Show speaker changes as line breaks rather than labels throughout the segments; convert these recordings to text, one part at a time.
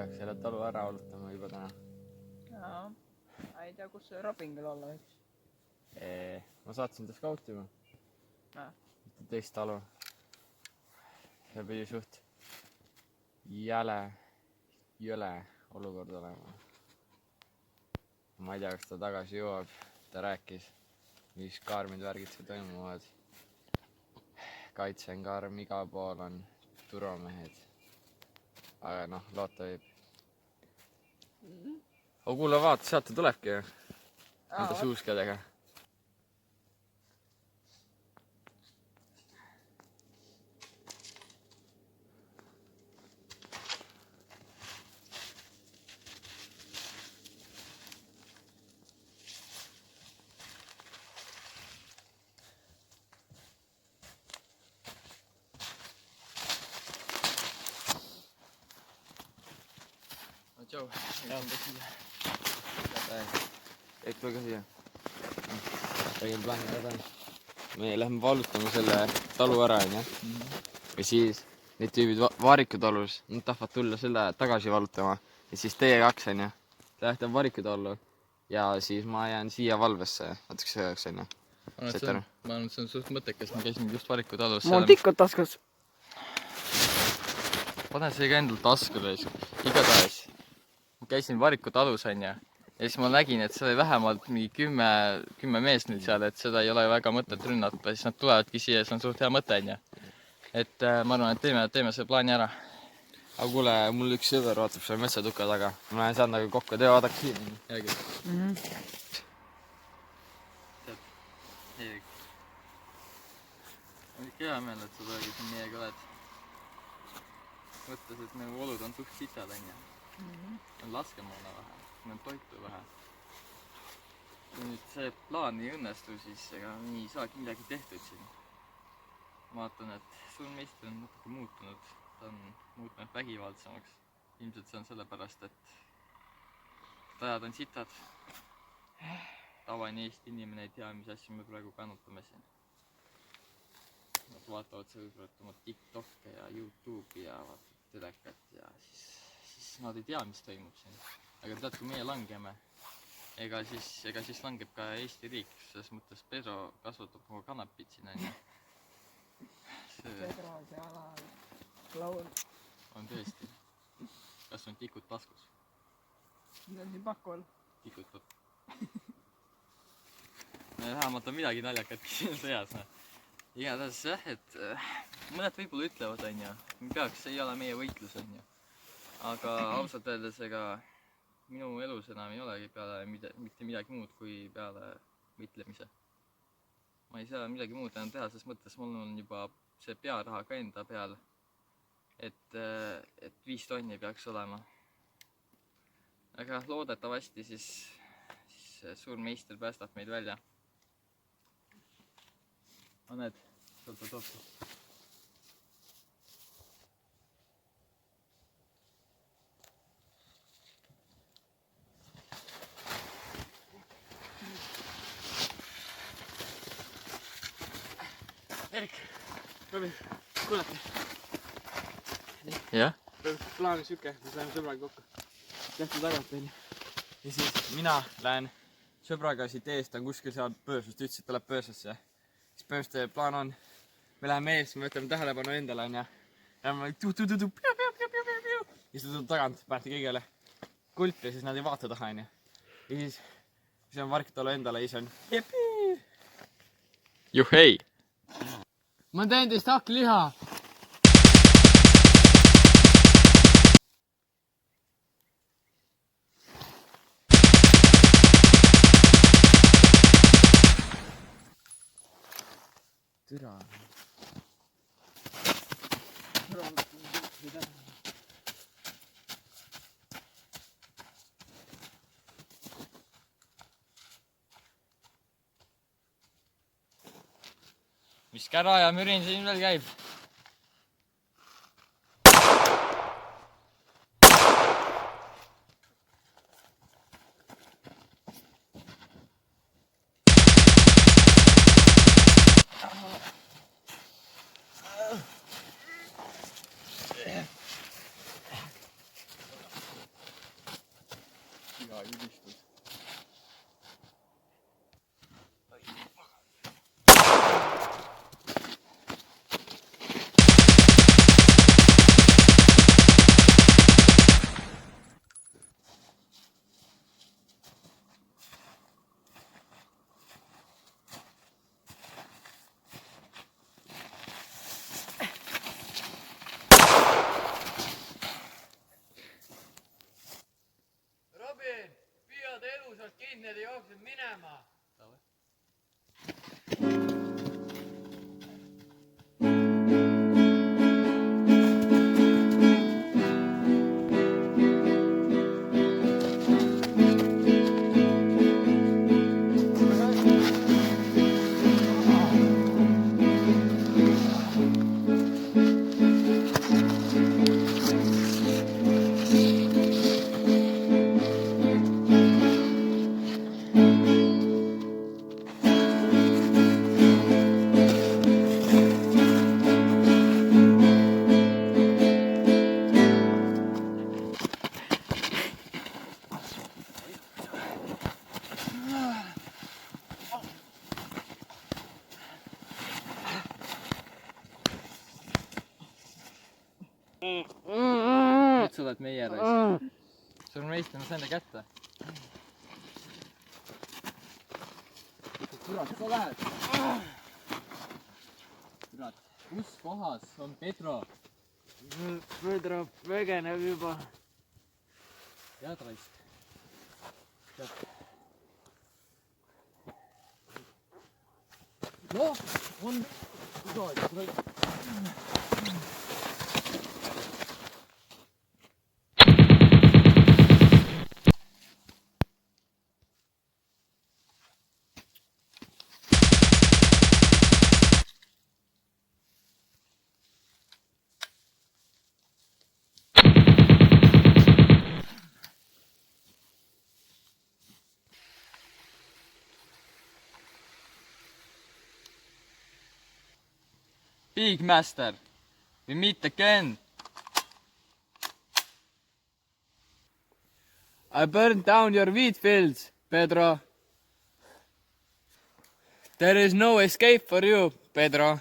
Peaks selle talu ära valutama juba täna.
Jaa, ei tea, kus see Rapingil olla võiks.
Ma saatsin ta skautima. Teist talu. See pidi suht jõle olukord olema. Ma ei tea, kas ta tagasi jõuab. Ta rääkis, mis kaarmid värgid seal toimuvad. Kaitse on karm, igal pool on turvamehed. Aga noh, loota võib. Aga kuule, vaata, sealt ta tulebki ju. Enda suuskadega. Tšau. Et tulge siia. Tegin plaani ära. Me lähme valutama selle talu ära, onju. Ja siis need tüübid Varikutalus, nad tahavad tulla selle tagasi valutama. Ja siis teie kaks, onju. Te lähete Varikutallu. Ja siis ma jään siia valvesse. Natuks sõjaks, onju.
Ma arvan, et see on suht mõttekas. Ma käisin just Varikutalus.
Mul on tikud taskus.
Pane see ka endal taskule. Igatahes. Ma käisin Varikutalus, onju. Ja siis ma nägin, et seal oli vähemalt mingi 10 meest nüüd seal, et seda ei ole väga mõtet rünnata. Siis nad tulevadki siia ja see on suht hea mõte, onju. Et ma arvan, et teeme selle plaani ära.
Aga kuule, mul üks sõber vaatab selle metsatuka taga. Ma lähen sealt nagu kokku, tee vaadake siin.
Hea küll. Tead, Eerik. On ikka hea meel, et sa praegu siin meiega oled. Mõttes, et nagu olud on suht sitad, onju. On laskemoona vähe, on toitu vähe. Kui nüüd see plaan ei õnnestu, siis ega nii saagi midagi tehtud siin. Ma vaatan, et suurmeister on natuke muutunud. Ta on muutunud vägivaldsamaks. Ilmselt see on sellepärast, et ajad on sitad. Tavani Eesti inimene ei tea, mis asja me praegu kannatame siin. Nad vaatavad sellepärast oma TikTokke ja YouTube'i ja vaatavad telekat ja siis nad ei tea, mis toimub siin. Aga tead, kui meie langeme, ega siis langeb ka Eesti riik. Selles mõttes Pedro kasvatab oma kanapid siin, onju.
Pedro seal klaun.
On tõesti. Kas on tikud taskus?
Need on siin pakul.
Tikud taskus. Vähemalt on midagi naljakatki siin sõjas. Igatahes jah, et mõned võib-olla ütlevad, onju. Me peaks, ei ole meie võitlus, onju. Aga ausalt öeldes, ega minu elus enam ei olegi peale mitte midagi muud kui peale võitlemise. Ma ei saa midagi muud enam teha, sest mõttes mul on juba see pearaha ka enda peal, et 5 tonni peaks olema. Aga loodetavasti siis suur meister päästab meid välja. Aned, toota.
Erik, Robin, kuulake.
Jah?
Plaan on siuke, me läheme sõbraga kokku. Lähte tagant, onju. Ja siis mina lähen sõbraga siit eest, ta on kuskil seal pöörsust, ütles, et ta läheb pöörsesse. Siis põhimõtteliselt plaan on, me läheme eest, me võtame tähelepanu endale, onju. Ja me piu. Ja siis ta tuleb tagant, panete kõigele kulpi ja siis nad ei vaata taha, onju. Ja siis on Varkitalu endale ja siis on jepi!
Juhei!
Ma teen teist hakkliha! Türa.
mis kära ja mürin siin veel käib?
iga ülistus.
Robin, püüa ta elusalt kinni, ta jookseb minema.
Nüüd sa oled meie raisk. Sul on meist ennast enda kätte. Kurat, sa lähed. Kurat, kus kohas on Pedro?
Pedro põgeneb juba.
Tead raisk? Tead. No, on. Big Master, we meet again.
I burned down your wheat fields, Pedro. There is no escape for you, Pedro.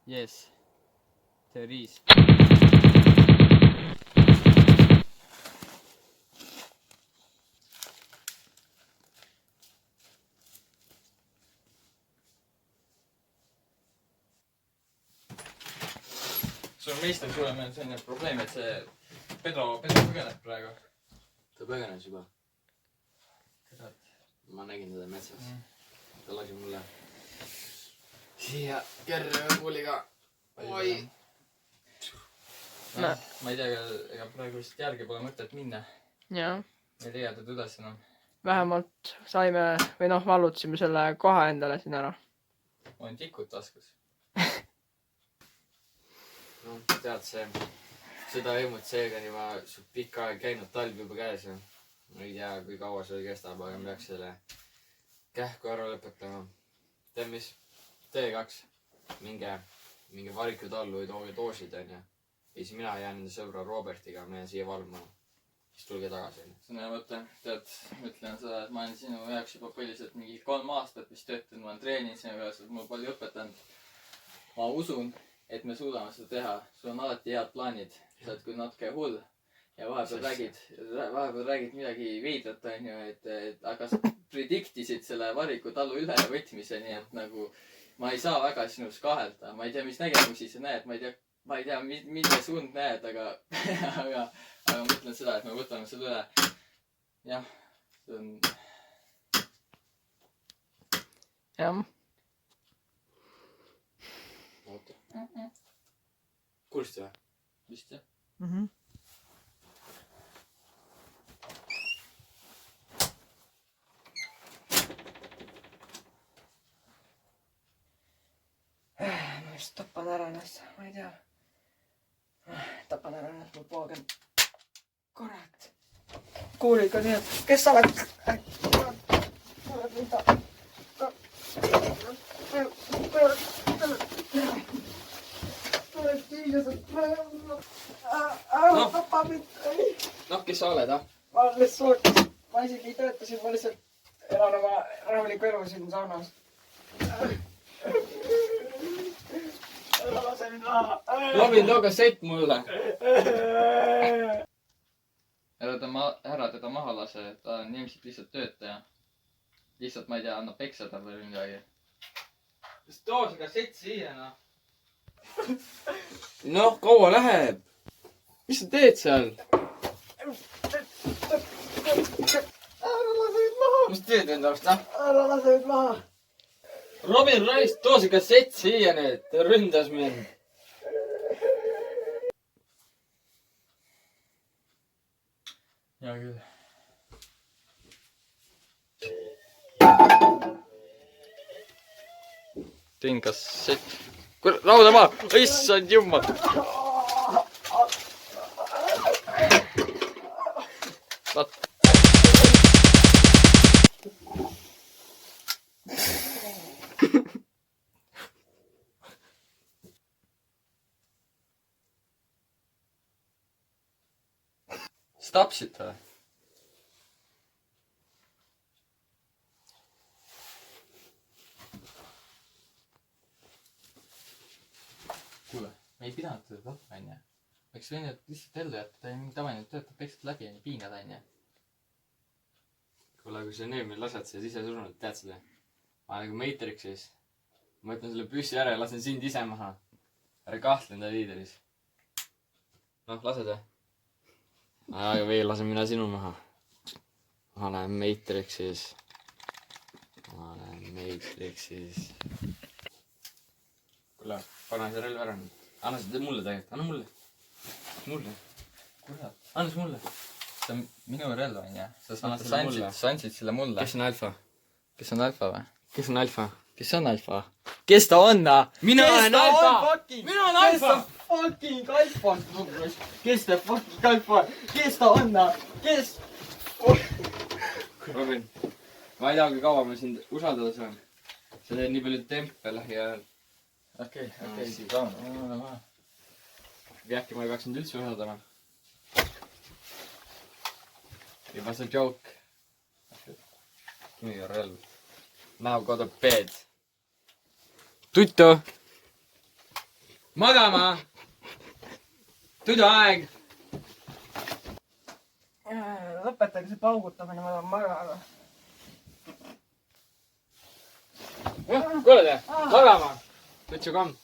Yes, there is. sul meistel kuule, meil on selline probleem, et see Pedro põgeneb praegu.
Ta põgenes juba.
Kurat.
Ma nägin teda metsas. Ta lasi mulle siia kerre kuuliga. Oi.
Ma ei tea, ega praegu vist järgi pole mõtet minna.
Jah.
Ei leiatud üles enam.
Vähemalt saime, või noh, vallutasime selle koha endale siin ära.
On tikud taskus.
No, tead see, seda võimut seega on juba su pikka aeg käinud, talv juba käes ja ma ei tea, kui kaua see kestab, aga ma peaks selle kähku ära lõpetama. Tead mis? T2. Minge varikutallu või tooge doosid, on ja. Ja siis mina jään enda sõbra Robertiga, ma jään siia valvama. Siis tulge tagasi.
See on hea mõte. Tead, mõtlen seda, et ma olen sinu jaoks juba põhiliselt mingi 3 aastat vist töötanud, ma olen treeninud sinu jaoks, et mul palju õpetanud. Ma usun, et me suudame seda teha. Sul on alati head plaanid. Sa oled küll natuke hull ja vahepeal räägid midagi veidrat, on ju, et aga sa prediktisid selle variku tallu ülevõtmise, nii et nagu ma ei saa väga sinust kahelda. Ma ei tea, mis nägemusi sa näed, ma ei tea, milles und näed, aga ma mõtlen seda, et me võtame selle üle. Jah, see on...
Jah.
Oota. Kuulsid või?
Vist jah.
just tapan ära ennast, ma ei tea. Tapan ära ennast, ma poogen. Kurat. Kuulid ka nii, et kes sa oled? Kurat, mida? Ära tapa mind.
Noh, kes sa oled, ah?
Ma lihtsalt, ma isegi ei tööta siin, ma lihtsalt elan oma rahulikku elu siin saunas. Ära lase mind maha.
Robin, too kassett mulle.
ära teda maha lase, ta on ilmselt lihtsalt töötaja. Lihtsalt, ma ei tea, annab peksa talle või midagi.
Kas too see kassett siia, noh? Noh, kaua läheb? Mis sa teed seal?
Ära lase mind maha.
Mis sa teed enda arust, ah?
Ära lase mind maha.
Robin Rice, too see kassett siia nüüd. Ta ründas mind.
Hea küll. Tõin kassett. Kuule, rahuda maha! Issand jumal! Vaat. Sa tapsid või? Kuule, me ei pidanud teda tapma, onju. Võiks võinud lihtsalt ellu jätta, ta ei tavaline töötab peksad läbi ja piinad, onju.
kuule, kui sa nüüd mind lased, sa oled ise surnud, tead seda? Ma olen nagu Matrixis. Ma võtan selle püssi ära ja lasen sind ise maha. Ära kahtle enda liideris. Noh, lased või? Aga või lasen mina sinu maha. Ma olen Matrixis. Ma olen Matrixis. kuule, pane see relv ära nüüd. Anna seda mulle tegelikult, anna mulle. Mulle.
Kurat.
Anna see mulle.
See on minu relv, onju.
Anna selle mulle.
Sa andsid selle mulle.
Kes on alfa?
Kes on alfa või?
Kes on alfa?
Kes on alfa? Kes ta on, ta?
Mina olen alfa! Mina olen alfa!
Fucking alfa! Kes ta fucking alfa? Kes ta on, ta? Kes?
Robin, ma ei tea, kui kaua ma sind usaldada saan. sa teed nii palju tempe lähiajal.
okei, rahu.
Äkki ma ei peaks sind üldse usaldama. It was a joke.
Give me your relv.
Now go to bed. Tuttu! Magama! Tuduaeg!
Lõpetage see paugutamine, ma tahan magada.
Kuule te! Magama! Tutsu komm!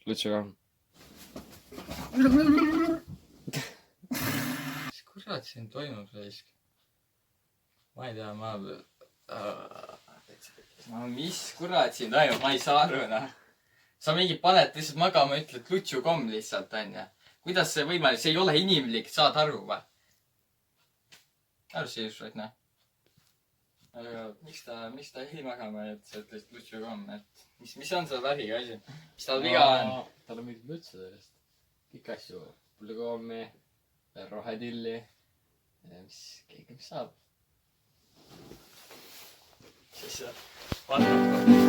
Lutsu komm!
Mis kurat siin toimub raisk? Ma ei tea, mis kurat siin toimub, ma ei saa aru, noh. Sa mingi paned lihtsalt magama ja ütled lutsu komm lihtsalt, onju. Kuidas see võimalik? See ei ole inimlik, saad aru või? Aru siirused, noh. Aga miks ta jäi magama, et sa ütlesid lutsu komm, et mis on selle väriga asi? Mis tal viga on?
Tal on mingid lutsu sellest. Kõik asju. Pullikommi, rohetilli. Mis saab?
Siis vaatad.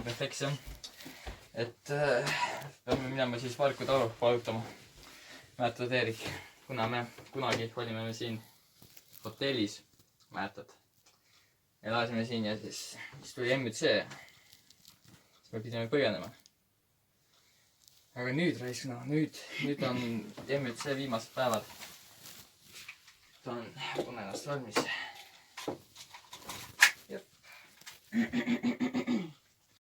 Refleks jah. Et peame minema siis Varku talu valutama. Mäletad, Eerik, kuna me kunagi olime me siin hotellis, mäletad? Elasime siin ja siis tuli MÜC. Siis me pidime põgenema. Aga nüüd, raiskna, nüüd on MÜC viimased päevad. Ta on ennast valmis. Jep.